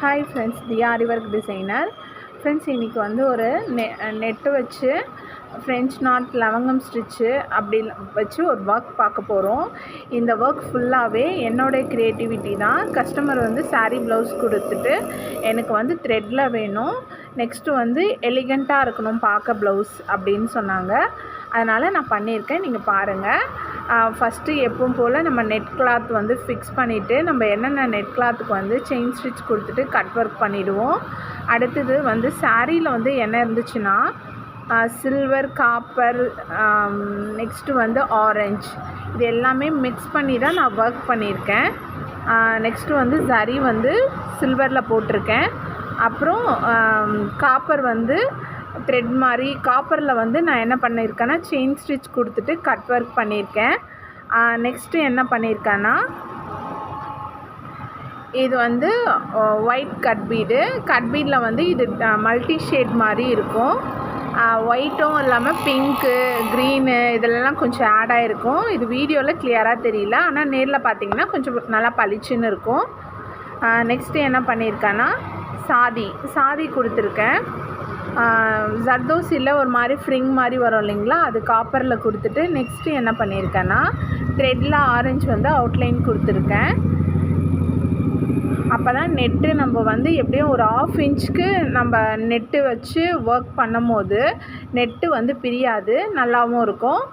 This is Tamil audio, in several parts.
ஹாய் ஃப்ரெண்ட்ஸ், தியா ஆரிவொர்க் டிசைனர். ஃப்ரெண்ட்ஸ், இன்றைக்கி வந்து ஒரு நெட்டு வச்சு ஃப்ரெஞ்ச் நாட் லவங்கம் ஸ்டிச்சு அப்படி வச்சு ஒரு ஒர்க் பார்க்க போகிறோம். இந்த ஒர்க் ஃபுல்லாகவே என்னோடய க்ரியேட்டிவிட்டி தான். கஸ்டமர் வந்து சாரீ ப்ளவுஸ் கொடுத்துட்டு எனக்கு வந்து த்ரெட்டில் வேணும், நெக்ஸ்ட்டு வந்து எலிகண்ட்டாக இருக்கணும் பார்க்க ப்ளவுஸ் அப்படின்னு சொன்னாங்க. அதனால் நான் பண்ணியிருக்கேன். நீங்கள் பாருங்கள். ஃபஸ்ட்டு எப்பவும் போல் நம்ம நெட் கிளாத் வந்து ஃபிக்ஸ் பண்ணிவிட்டு நம்ம என்னென்ன நெட் கிளாத்துக்கு வந்து செயின் ஸ்டிச் கொடுத்துட்டு கட் ஒர்க் பண்ணிவிடுவோம். அடுத்தது வந்து சாரியில் வந்து என்ன இருந்துச்சுன்னா சில்வர், காப்பர், நெக்ஸ்ட்டு வந்து ஆரஞ்ச், இது எல்லாமே மிக்ஸ் பண்ணி தான் நான் ஒர்க் பண்ணியிருக்கேன். நெக்ஸ்ட்டு வந்து சரி வந்து சில்வரில் போட்டிருக்கேன். அப்புறம் காப்பர் வந்து த்ரெட் மாதிரி காப்பரில் வந்து நான் என்ன பண்ணியிருக்கேன்னா செயின் ஸ்டிச் கொடுத்துட்டு கட் ஒர்க் பண்ணியிருக்கேன். நெக்ஸ்ட்டு என்ன பண்ணியிருக்கேன்னா இது வந்து ஒயிட் கட் பீடில் வந்து இது மல்டி ஷேட் மாதிரி இருக்கும். ஒயிட்டும் இல்லாமல் பிங்க்கு, க்ரீனு இதெல்லாம் கொஞ்சம் ஆட் ஆகிருக்கும். இது வீடியோவில் கிளியராக தெரியல, ஆனால் நேரில் பார்த்தீங்கன்னா கொஞ்சம் நல்லா பளிச்சுன்னு இருக்கும். நெக்ஸ்ட்டு என்ன பண்ணியிருக்கேன்னா சாதி கொடுத்துருக்கேன். ஜர்தோசியில் ஒரு மாதிரி ஃப்ரிங் மாதிரி வரும் இல்லைங்களா, அது காப்பரில் கொடுத்துட்டு நெக்ஸ்ட்டு என்ன பண்ணியிருக்கேன்னா த்ரெட்டில் ஆரஞ்சு வந்து அவுட்லைன் கொடுத்துருக்கேன். அப்போ தான் நெட்டு நம்ம வந்து எப்படியும் ஒரு 1/2 இன்ச்சுக்கு நம்ம நெட்டு வச்சு ஒர்க் பண்ணும் போது நெட்டு வந்து பிரியாது, நல்லாவும் இருக்கும்.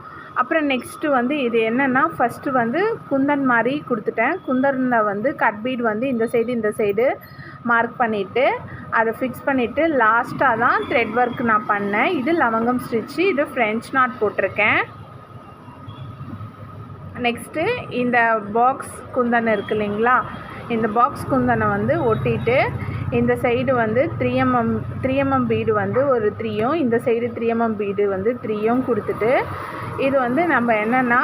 அப்புறம் நெக்ஸ்ட்டு வந்து இது என்னென்னா ஃபஸ்ட்டு வந்து குந்தன் மாதிரி கொடுத்துட்டேன். குந்தனில் வந்து கட் பீட் வந்து இந்த சைடு மார்க் பண்ணிவிட்டு அதை ஃபிக்ஸ் பண்ணிவிட்டு லாஸ்ட்டாக தான் த்ரெட் ஒர்க் நான் பண்ணேன். இது லவங்கம் ஸ்டிச்சு, இது ஃப்ரெஞ்ச் நாட் போட்டிருக்கேன். நெக்ஸ்ட்டு இந்த பாக்ஸ் குந்தன் இருக்குது இல்லைங்களா, இந்த பாக்ஸ் குந்தனை வந்து ஒட்டிட்டு இந்த சைடு வந்து 3mm பீடு வந்து ஒரு 3யும், இந்த சைடு 3mm பீடு வந்து 3யும் கொடுத்துட்டு இது வந்து நம்ம என்னென்னா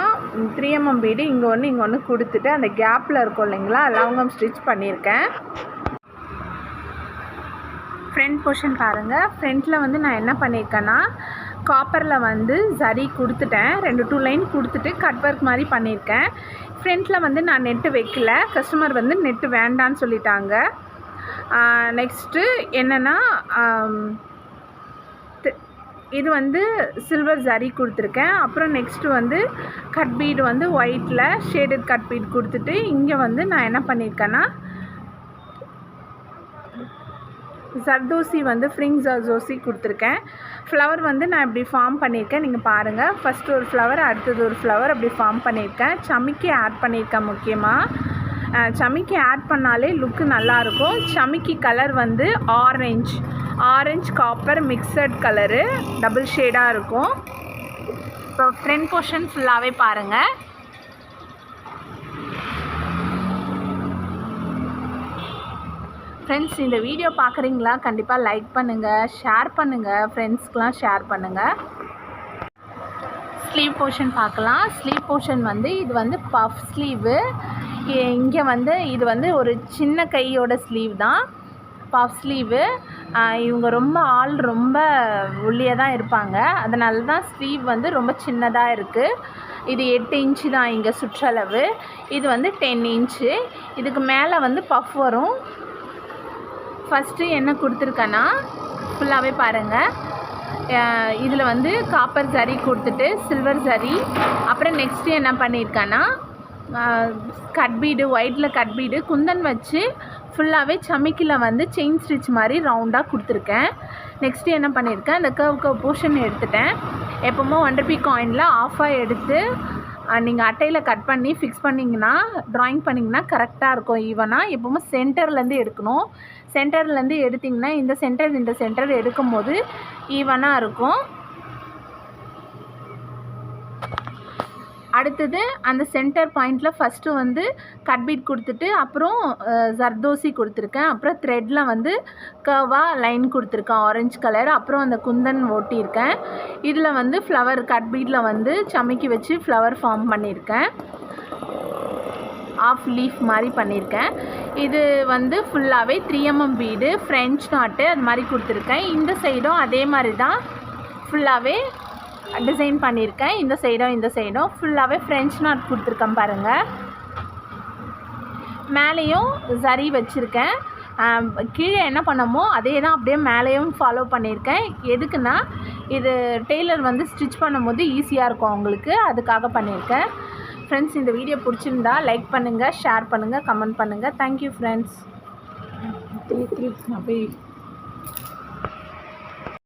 3mm பீடு இங்கே ஒன்று கொடுத்துட்டு அந்த கேப்பில் இருக்கும் இல்லைங்களா லவங்கம் ஸ்டிச் பண்ணியிருக்கேன். ஃப்ரண்ட் போர்ஷன் பாருங்கள். ஃப்ரண்ட்டில் வந்து நான் என்ன பண்ணியிருக்கேன்னா காப்பரில் வந்து சரி கொடுத்துட்டேன், 2 லைன் கொடுத்துட்டு கட் ஒர்க் மாதிரி பண்ணியிருக்கேன். ஃப்ரண்ட்டில் வந்து நான் நெட்டு வைக்கல, கஸ்டமர் வந்து நெட்டு வேண்டான்னு சொல்லிட்டாங்க. நெக்ஸ்ட்டு என்னென்னா இது வந்து சில்வர் சரி கொடுத்துருக்கேன். அப்புறம் நெக்ஸ்ட்டு வந்து கட் பீடு வந்து ஒயிட்டில் ஷேடட் கட் பீட் கொடுத்துட்டு இங்கே வந்து நான் என்ன பண்ணியிருக்கேன்னா ஜர்தோசி வந்து ஃப்ரிங் ஜர்தோசி கொடுத்துருக்கேன். ஃப்ளவர் வந்து நான் இப்படி ஃபார்ம் பண்ணியிருக்கேன், நீங்கள் பாருங்கள். ஃபஸ்ட்டு ஒரு ஃப்ளவர், அடுத்தது ஒரு ஃப்ளவர் அப்படி ஃபார்ம் பண்ணியிருக்கேன். சமிக்கி ஆட் பண்ணியிருக்கேன். முக்கியமாக சமிக்கி ஆட் பண்ணாலே லுக்கு நல்லாயிருக்கும். சமிக்கி கலர் வந்து orange copper mixed colour, double ஷேடாக இருக்கும். இப்போ ஃப்ரண்ட் போர்ஷன் ஃபுல்லாகவே பாருங்கள். ஃப்ரெண்ட்ஸ், இந்த வீடியோ பார்க்குறீங்களா? கண்டிப்பாக லைக் பண்ணுங்கள், ஷேர் பண்ணுங்கள், ஃப்ரெண்ட்ஸ்க்கெலாம் ஷேர் பண்ணுங்கள். ஸ்லீவ் போர்ஷன் பார்க்கலாம். ஸ்லீவ் போர்ஷன் வந்து இது வந்து பஃப் ஸ்லீவு. இங்கே வந்து இது வந்து ஒரு சின்ன கையோட ஸ்லீவ் தான், பஃப் ஸ்லீவு. இவங்க ரொம்ப ஒல்லியாக தான் இருப்பாங்க, அதனால தான் ஸ்லீவ் வந்து ரொம்ப சின்னதாக இருக்குது. இது 8 இன்ச்சு தான் இங்கே சுற்றளவு. இது வந்து 10 இன்ச்சு. இதுக்கு மேலே வந்து பஃப் வரும். ஃபஸ்ட்டு என்ன கொடுத்துருக்கேன்னா ஃபுல்லாகவே பாருங்கள். இதில் வந்து காப்பர் சரி கொடுத்துட்டு சில்வர் சரி, அப்புறம் நெக்ஸ்ட்டு என்ன பண்ணியிருக்கேன்னா கட் பீடு ஒயிட்டில் கட் பீடு குந்தன் வச்சு ஃபுல்லாகவே சமிக்கில் வந்து செயின் ஸ்டிச் மாதிரி ரவுண்டாக கொடுத்துருக்கேன். நெக்ஸ்ட்டு என்ன பண்ணியிருக்கேன், இந்த கர்வ் போர்ஷன் எடுத்துட்டேன். எப்போவுமே 1 ரூபி காயினில் ஆஃபாக எடுத்து நீங்கள் அட்டையில் கட் பண்ணி ஃபிக்ஸ் பண்ணிங்கன்னா ட்ராயிங் பண்ணிங்கன்னா கரெக்டாக இருக்கும். ஈவனாக எப்போவுமே சென்டர்லேருந்து எடுக்கணும். சென்டர்லேருந்து எடுத்திங்கன்னா இந்த சென்டர் எடுக்கும் போது ஈவனாக இருக்கும். அடுத்தது அந்த சென்டர் பாயிண்டில் ஃபஸ்ட்டு வந்து கட் பீட் கொடுத்துட்டு அப்புறம் ஜர்தோசி கொடுத்துருக்கேன். அப்புறம் த்ரெட்டில் வந்து கர்வாக லைன் கொடுத்துருக்கேன் ஆரஞ்சு கலர். அப்புறம் அந்த குந்தன் ஓட்டியிருக்கேன். இதில் வந்து ஃப்ளவர் கட் பீட்டில் வந்து சமைக்கி வச்சு ஃப்ளவர் ஃபார்ம் பண்ணியிருக்கேன். ஆஃப் லீஃப் மாதிரி பண்ணியிருக்கேன். இது வந்து ஃபுல்லாகவே 3mm பீடு ஃப்ரெஞ்ச் நாட்டு அது மாதிரி கொடுத்துருக்கேன். இந்த சைடும் அதே மாதிரி தான் ஃபுல்லாகவே டிசைன் பண்ணியிருக்கேன். இந்த சைடும் ஃபுல்லாகவே ஃப்ரெஞ்ச் நாட் கொடுத்துருக்கேன் பாருங்கள். மேலேயும் சரி வச்சுருக்கேன். கீழே என்ன பண்ணமோ அதே தான் அப்படியே மேலேயும் ஃபாலோ பண்ணியிருக்கேன். எதுக்குன்னா இது டெய்லர் வந்து ஸ்டிச் பண்ணும்போது ஈஸியாக இருக்கும் அவங்களுக்கு, அதுக்காக பண்ணியிருக்கேன். ஃப்ரெண்ட்ஸ், இந்த வீடியோ பிடிச்சிருந்தா லைக் பண்ணுங்கள், ஷேர் பண்ணுங்கள், கமெண்ட் பண்ணுங்கள். Thank you friends.